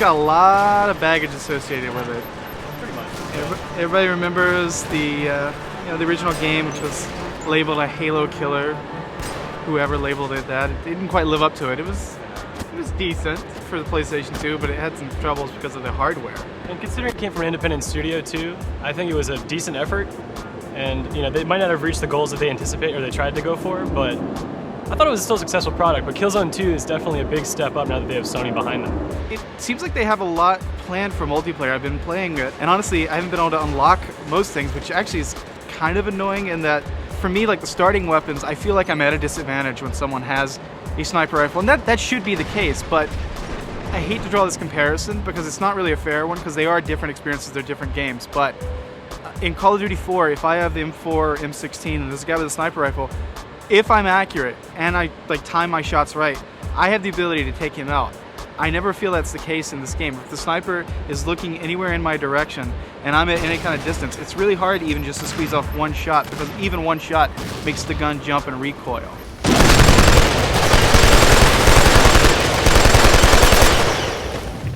got a lot of baggage associated with it. Pretty much. Everybody remembers the the original game, which was labeled a Halo killer. Whoever labeled it that, it didn't quite live up to it. It was decent for the PlayStation 2, but it had some troubles because of the hardware. And considering it came from an independent studio too, I think it was a decent effort. And they might not have reached the goals that they anticipate or they tried to go for, but I thought it was still a successful product. But Killzone 2 is definitely a big step up now that they have Sony behind them. It seems like they have a lot planned for multiplayer. I've been playing it, and honestly, I haven't been able to unlock most things, which actually is kind of annoying in that, for me, like the starting weapons, I feel like I'm at a disadvantage when someone has a sniper rifle, and that should be the case, but I hate to draw this comparison because it's not really a fair one because they are different experiences, they're different games, but in Call of Duty 4, if I have the M4, M16, and there's a guy with a sniper rifle, if I'm accurate and I time my shots right, I have the ability to take him out. I never feel that's the case in this game. If the sniper is looking anywhere in my direction and I'm at any kind of distance, it's really hard even just to squeeze off one shot because even one shot makes the gun jump and recoil.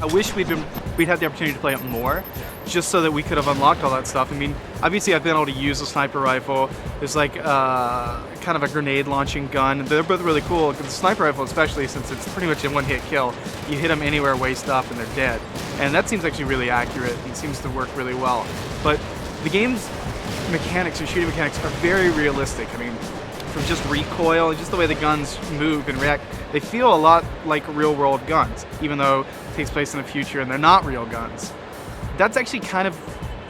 I wish we'd had the opportunity to play it more, just so that we could have unlocked all that stuff. I mean, obviously I've been able to use a sniper rifle. There's like kind of a grenade launching gun. They're both really cool. The sniper rifle especially, since it's pretty much a one-hit kill. You hit them anywhere waist up and they're dead. And that seems actually really accurate and seems to work really well. But the game's mechanics and shooting mechanics are very realistic. I mean, from just recoil and just the way the guns move and react, they feel a lot like real-world guns, even though it takes place in the future and they're not real guns. That's actually kind of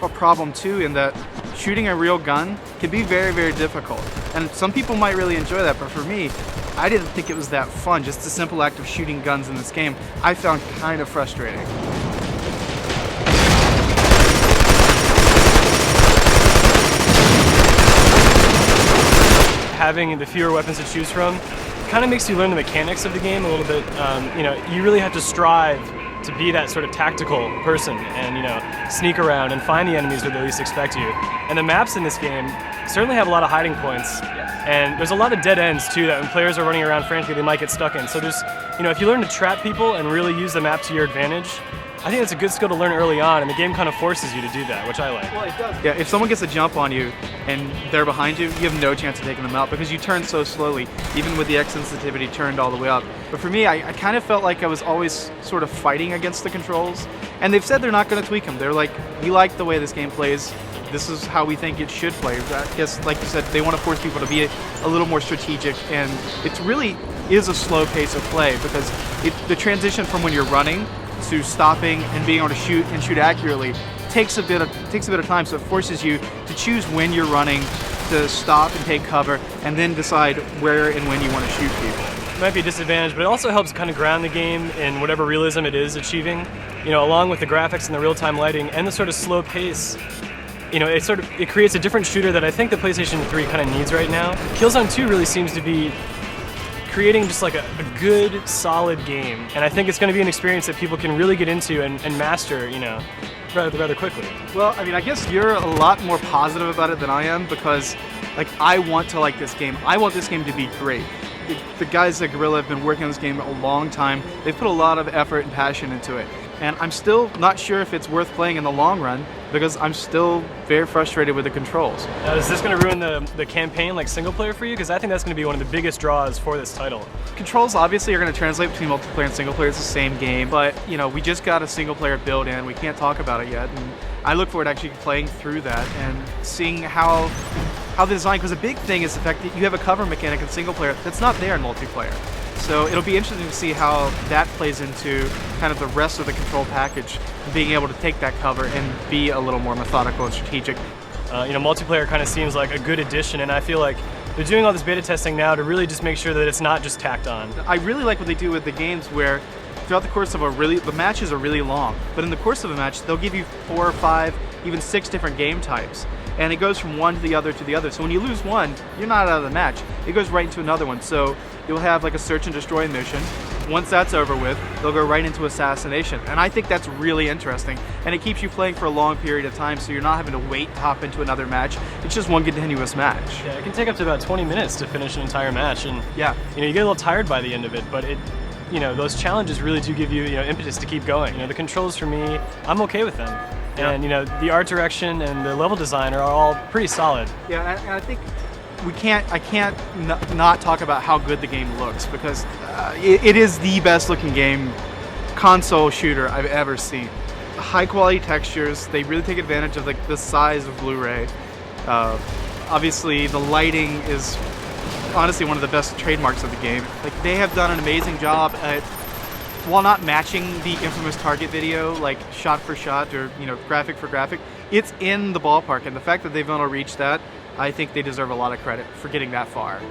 a problem too, in that shooting a real gun can be very, very difficult. And some people might really enjoy that, but for me, I didn't think it was that fun. Just the simple act of shooting guns in this game, I found kind of frustrating. Having the fewer weapons to choose from kind of makes you learn the mechanics of the game a little bit. You really have to strive to be that sort of tactical person and sneak around and find the enemies where they least expect you. And the maps in this game certainly have a lot of hiding points. And there's a lot of dead ends too that when players are running around frantically they might get stuck in. So there's, if you learn to trap people and really use the map to your advantage, I think it's a good skill to learn early on, and the game kind of forces you to do that, which I like. Well, it does. Yeah, if someone gets a jump on you and they're behind you, you have no chance of taking them out because you turn so slowly, even with the X sensitivity turned all the way up. But for me, I kind of felt like I was always sort of fighting against the controls, and they've said they're not going to tweak them. They're like, we like the way this game plays. This is how we think it should play. I guess, like you said, they want to force people to be a little more strategic, and it really is a slow pace of play because the transition from when you're running to stopping and being able to shoot and shoot accurately takes a bit of time, so it forces you to choose when you're running, to stop and take cover, and then decide where and when you want to shoot people. It might be a disadvantage, but it also helps kind of ground the game in whatever realism it is achieving. Along with the graphics and the real-time lighting and the sort of slow pace, it creates a different shooter that I think the PlayStation 3 kind of needs right now. Killzone 2 really seems to be creating just like a good, solid game, and I think it's going to be an experience that people can really get into and master, rather quickly. Well, I mean, I guess you're a lot more positive about it than I am because, I want to like this game. I want this game to be great. The guys at Guerrilla have been working on this game a long time. They've put a lot of effort and passion into it. And I'm still not sure if it's worth playing in the long run because I'm still very frustrated with the controls. Now, is this going to ruin the campaign single player for you? Because I think that's going to be one of the biggest draws for this title. Controls obviously are going to translate between multiplayer and single player. It's the same game, but we just got a single player build in. We can't talk about it yet, and I look forward to actually playing through that and seeing how the design, because the big thing is the fact that you have a cover mechanic in single player that's not there in multiplayer. So it'll be interesting to see how that plays into kind of the rest of the control package, being able to take that cover and be a little more methodical and strategic. Multiplayer kind of seems like a good addition, and I feel like they're doing all this beta testing now to really just make sure that it's not just tacked on. I really like what they do with the games where throughout the course of the matches are really long, but in the course of a match, they'll give you 4 or 5, even 6 different game types. And it goes from one to the other to the other. So when you lose one, you're not out of the match. It goes right into another one. So you'll have a search and destroy mission. Once that's over with, they'll go right into assassination. And I think that's really interesting. And it keeps you playing for a long period of time, so you're not having to wait to hop into another match. It's just one continuous match. Yeah, it can take up to about 20 minutes to finish an entire match. And yeah, you get a little tired by the end of it, but you know, those challenges really do give you, you know, impetus to keep going. You know, the controls for me, I'm okay with them. Yeah. And, you know, the art direction and the level design are all pretty solid. Yeah, and I think I can't not talk about how good the game looks, because it is the best looking game console shooter I've ever seen. High quality textures, they really take advantage of like the size of Blu-ray. Obviously the lighting is honestly one of the best trademarks of the game. Like, they have done an amazing job at, while not matching the infamous Target video, like shot for shot or, you know, graphic for graphic, it's in the ballpark, and the fact that they've been able to reach that, I think they deserve a lot of credit for getting that far.